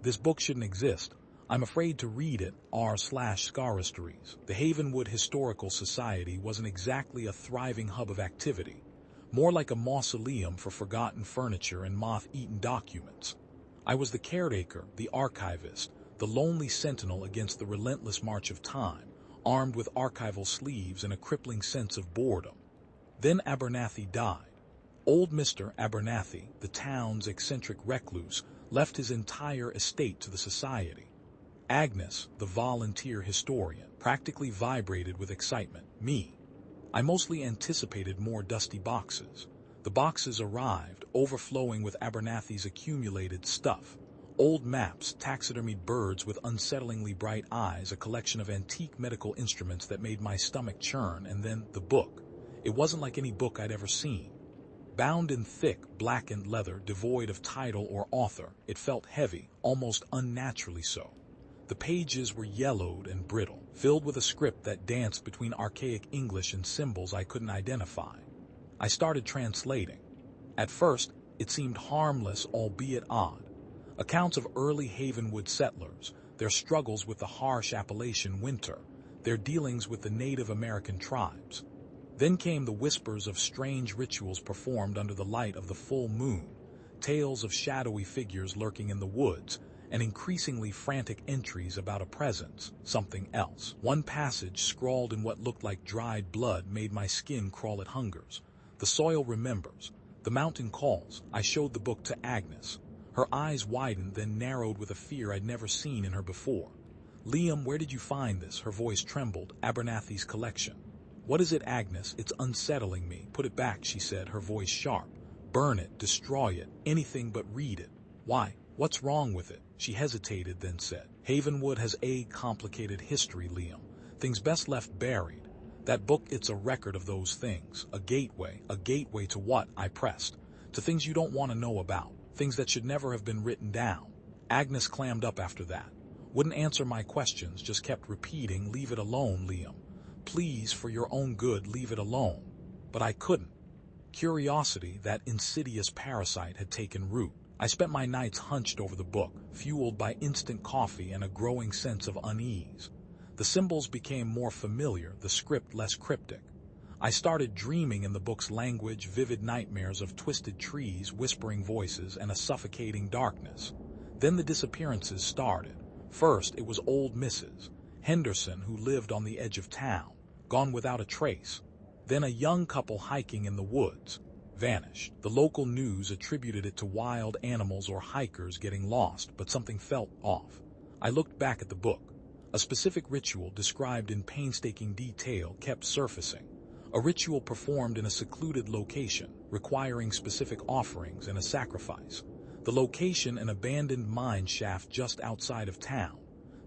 This book shouldn't exist. I'm afraid to read it. r/scarystories. The Havenwood Historical Society wasn't exactly a thriving hub of activity, more like a mausoleum for forgotten furniture and moth-eaten documents. I was the caretaker, the archivist, the lonely sentinel against the relentless march of time, armed with archival sleeves and a crippling sense of boredom. Then Abernathy died. Old Mr. Abernathy, the town's eccentric recluse, left his entire estate to the society. Agnes, the volunteer historian, practically vibrated with excitement. Me. I mostly anticipated more dusty boxes. The boxes arrived, overflowing with Abernathy's accumulated stuff. Old maps, taxidermied birds with unsettlingly bright eyes, a collection of antique medical instruments that made my stomach churn, and then the book. It wasn't like any book I'd ever seen. Bound in thick, blackened leather, devoid of title or author, it felt heavy, almost unnaturally so. The pages were yellowed and brittle, filled with a script that danced between archaic English and symbols I couldn't identify. I started translating. At first, it seemed harmless, albeit odd. Accounts of early Havenwood settlers, their struggles with the harsh Appalachian winter, their dealings with the Native American tribes. Then came the whispers of strange rituals performed under the light of the full moon, tales of shadowy figures lurking in the woods, and increasingly frantic entries about a presence, something else. One passage scrawled in what looked like dried blood made my skin crawl at hungers. The soil remembers. The mountain calls. I showed the book to Agnes. Her eyes widened, then narrowed with a fear I'd never seen in her before. Liam, where did you find this? Her voice trembled. Abernathy's collection. What is it, Agnes? It's unsettling me. Put it back, she said, her voice sharp. Burn it, destroy it, anything but read it. Why? What's wrong with it? She hesitated, then said, Havenwood has a complicated history, Liam. Things best left buried. That book, it's a record of those things. A gateway to what? I pressed. To things you don't want to know about. Things that should never have been written down. Agnes clammed up after that. Wouldn't answer my questions, just kept repeating, leave it alone, Liam. Please, for your own good, leave it alone. But I couldn't. Curiosity, that insidious parasite, had taken root. I spent my nights hunched over the book, fueled by instant coffee and a growing sense of unease. The symbols became more familiar, the script less cryptic. I started dreaming in the book's language, vivid nightmares of twisted trees, whispering voices, and a suffocating darkness. Then the disappearances started. First, it was old Mrs. Henderson, who lived on the edge of town, gone without a trace. Then a young couple hiking in the woods. Vanished. The local news attributed it to wild animals or hikers getting lost, but something felt off. I looked back at the book. A specific ritual described in painstaking detail kept surfacing. A ritual performed in a secluded location, requiring specific offerings and a sacrifice. The location, an abandoned mine shaft just outside of town.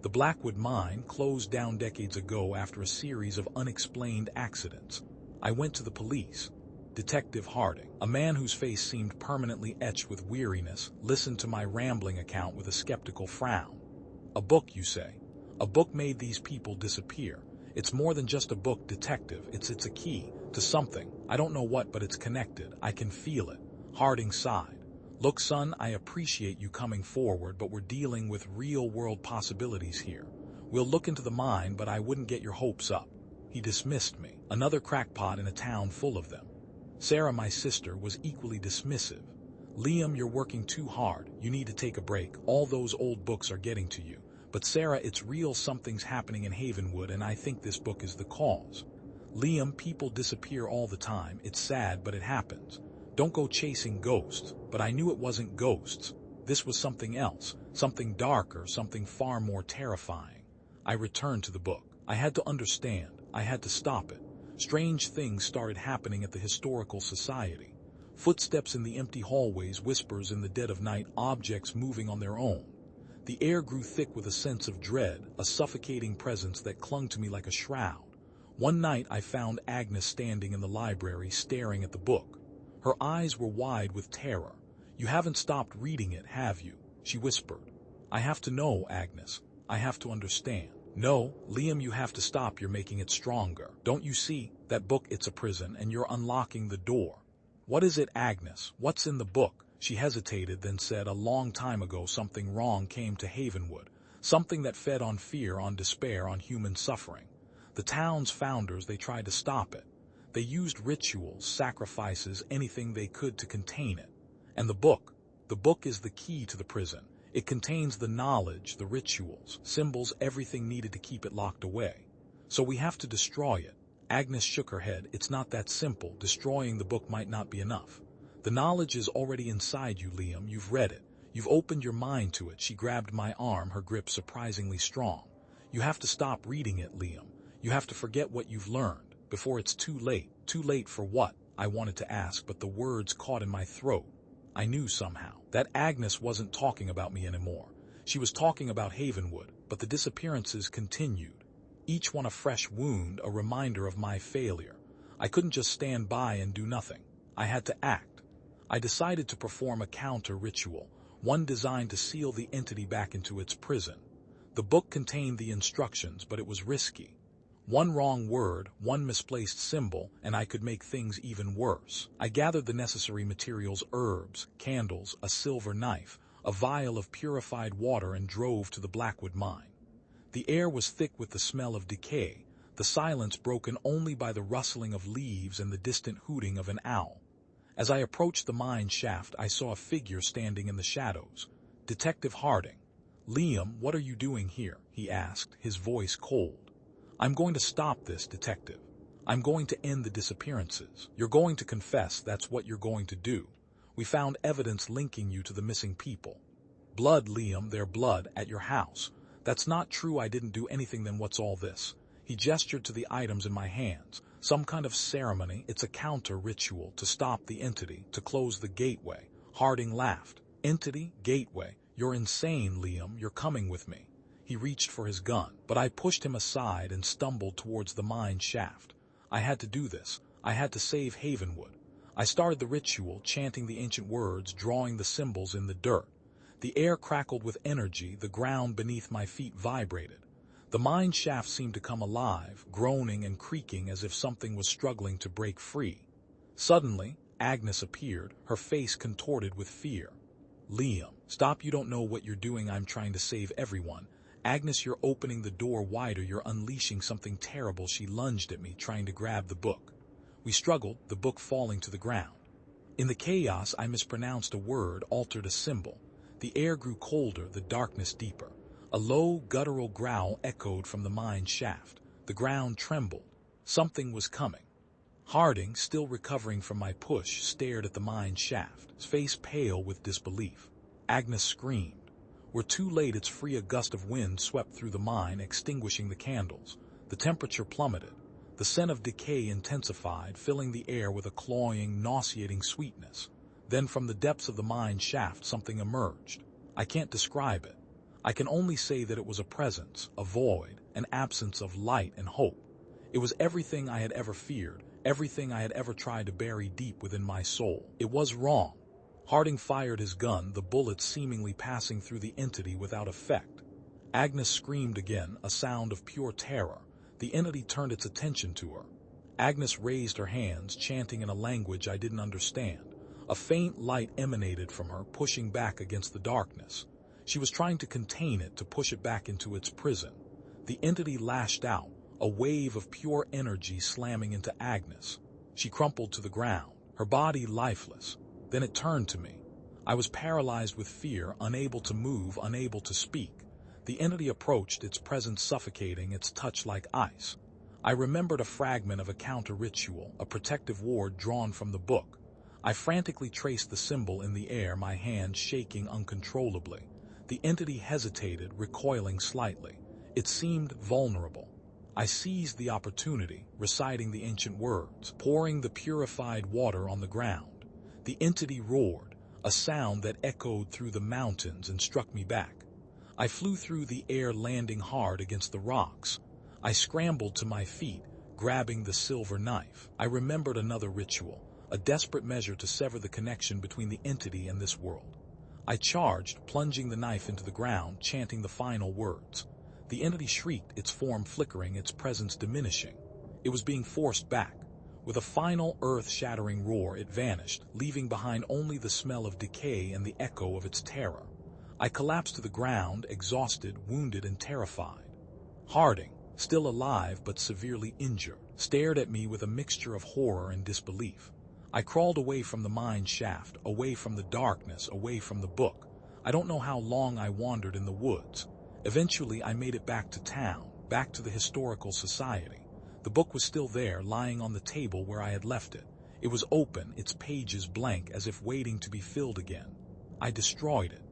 The Blackwood mine closed down decades ago after a series of unexplained accidents. I went to the police. Detective Harding, a man whose face seemed permanently etched with weariness, listened to my rambling account with a skeptical frown. A book, you say? A book made these people disappear. It's more than just a book, detective. It's a key to something. I don't know what, but it's connected. I can feel it. Harding sighed. Look, son, I appreciate you coming forward, but we're dealing with real-world possibilities here. We'll look into the mine, but I wouldn't get your hopes up. He dismissed me. Another crackpot in a town full of them. Sarah, my sister, was equally dismissive. Liam, you're working too hard. You need to take a break. All those old books are getting to you. But Sarah, it's real, something's happening in Havenwood, and I think this book is the cause. Liam, people disappear all the time. It's sad, but it happens. Don't go chasing ghosts. But I knew it wasn't ghosts. This was something else, something darker, something far more terrifying. I returned to the book. I had to understand. I had to stop it. Strange things started happening at the Historical Society. Footsteps in the empty hallways, whispers in the dead of night, objects moving on their own. The air grew thick with a sense of dread, a suffocating presence that clung to me like a shroud. One night I found Agnes standing in the library, staring at the book. Her eyes were wide with terror. You haven't stopped reading it, have you? She whispered. I have to know, Agnes. I have to understand. No, Liam, you have to stop. You're making it stronger. Don't you see? That book, it's a prison, and you're unlocking the door. What is it, Agnes? What's in the book? She hesitated, then said, "A long time ago something wrong came to Havenwood, something that fed on fear, on despair, on human suffering. The town's founders, they tried to stop it. They used rituals, sacrifices, anything they could to contain it. And the book is the key to the prison. It contains the knowledge, the rituals, symbols, everything needed to keep it locked away. So we have to destroy it." Agnes shook her head. "It's not that simple. Destroying the book might not be enough. The knowledge is already inside you, Liam. You've read it. You've opened your mind to it." She grabbed my arm, her grip surprisingly strong. "You have to stop reading it, Liam. You have to forget what you've learned, before it's too late." "Too late for what?" I wanted to ask, but the words caught in my throat. I knew somehow that Agnes wasn't talking about me anymore. She was talking about Havenwood, but the disappearances continued. Each one a fresh wound, a reminder of my failure. I couldn't just stand by and do nothing. I had to act. I decided to perform a counter-ritual, one designed to seal the entity back into its prison. The book contained the instructions, but it was risky. One wrong word, one misplaced symbol, and I could make things even worse. I gathered the necessary materials: herbs, candles, a silver knife, a vial of purified water, and drove to the Blackwood mine. The air was thick with the smell of decay, the silence broken only by the rustling of leaves and the distant hooting of an owl. As I approached the mine shaft, I saw a figure standing in the shadows. Detective Harding. "Liam, what are you doing here?" he asked, his voice cold. "I'm going to stop this, Detective. I'm going to end the disappearances. You're going to confess, that's what you're going to do. We found evidence linking you to the missing people." "Blood, Liam, their blood, at your house." "That's not true. I didn't do anything." "Then what's all this?" He gestured to the items in my hands. "Some kind of ceremony. It's a counter-ritual to stop the entity, to close the gateway." Harding laughed. "Entity? Gateway? You're insane, Liam. You're coming with me." He reached for his gun, but I pushed him aside and stumbled towards the mine shaft. I had to do this. I had to save Havenwood. I started the ritual, chanting the ancient words, drawing the symbols in the dirt. The air crackled with energy, the ground beneath my feet vibrated. The mine shaft seemed to come alive, groaning and creaking as if something was struggling to break free. Suddenly, Agnes appeared, her face contorted with fear. "Liam, stop. You don't know what you're doing. I'm trying to save everyone." "Agnes, you're opening the door wider. You're unleashing something terrible." She lunged at me, trying to grab the book. We struggled, the book falling to the ground. In the chaos, I mispronounced a word, altered a symbol. The air grew colder, the darkness deeper. A low, guttural growl echoed from the mine shaft. The ground trembled. Something was coming. Harding, still recovering from my push, stared at the mine shaft, his face pale with disbelief. Agnes screamed. "We're too late." It's free. A gust of wind swept through the mine, extinguishing the candles. The temperature plummeted. The scent of decay intensified, filling the air with a cloying, nauseating sweetness. Then from the depths of the mine shaft something emerged. I can't describe it. I can only say that it was a presence, a void, an absence of light and hope. It was everything I had ever feared, everything I had ever tried to bury deep within my soul. It was wrong. Harding fired his gun, the bullets seemingly passing through the entity without effect. Agnes screamed again, a sound of pure terror. The entity turned its attention to her. Agnes raised her hands, chanting in a language I didn't understand. A faint light emanated from her, pushing back against the darkness. She was trying to contain it, to push it back into its prison. The entity lashed out, a wave of pure energy slamming into Agnes. She crumpled to the ground, her body lifeless. Then it turned to me. I was paralyzed with fear, unable to move, unable to speak. The entity approached, its presence suffocating, its touch like ice. I remembered a fragment of a counter-ritual, a protective ward drawn from the book. I frantically traced the symbol in the air, my hand shaking uncontrollably. The entity hesitated, recoiling slightly. It seemed vulnerable. I seized the opportunity, reciting the ancient words, pouring the purified water on the ground. The entity roared, a sound that echoed through the mountains and struck me back. I flew through the air, landing hard against the rocks. I scrambled to my feet, grabbing the silver knife. I remembered another ritual, a desperate measure to sever the connection between the entity and this world. I charged, plunging the knife into the ground, chanting the final words. The entity shrieked, its form flickering, its presence diminishing. It was being forced back. With a final earth-shattering roar, it vanished, leaving behind only the smell of decay and the echo of its terror. I collapsed to the ground, exhausted, wounded, and terrified. Harding, still alive but severely injured, stared at me with a mixture of horror and disbelief. I crawled away from the mine shaft, away from the darkness, away from the book. I don't know how long I wandered in the woods. Eventually, I made it back to town, back to the Historical Society. The book was still there, lying on the table where I had left it. It was open, its pages blank, as if waiting to be filled again. I destroyed it,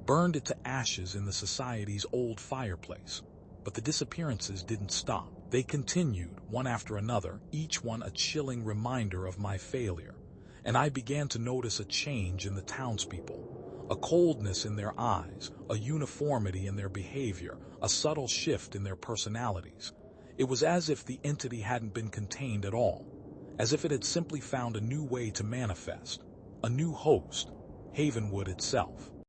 burned it to ashes in the Society's old fireplace. But the disappearances didn't stop. They continued, one after another, each one a chilling reminder of my failure. And I began to notice a change in the townspeople. A coldness in their eyes, a uniformity in their behavior, a subtle shift in their personalities. It was as if the entity hadn't been contained at all, as if it had simply found a new way to manifest, a new host, Havenwood itself.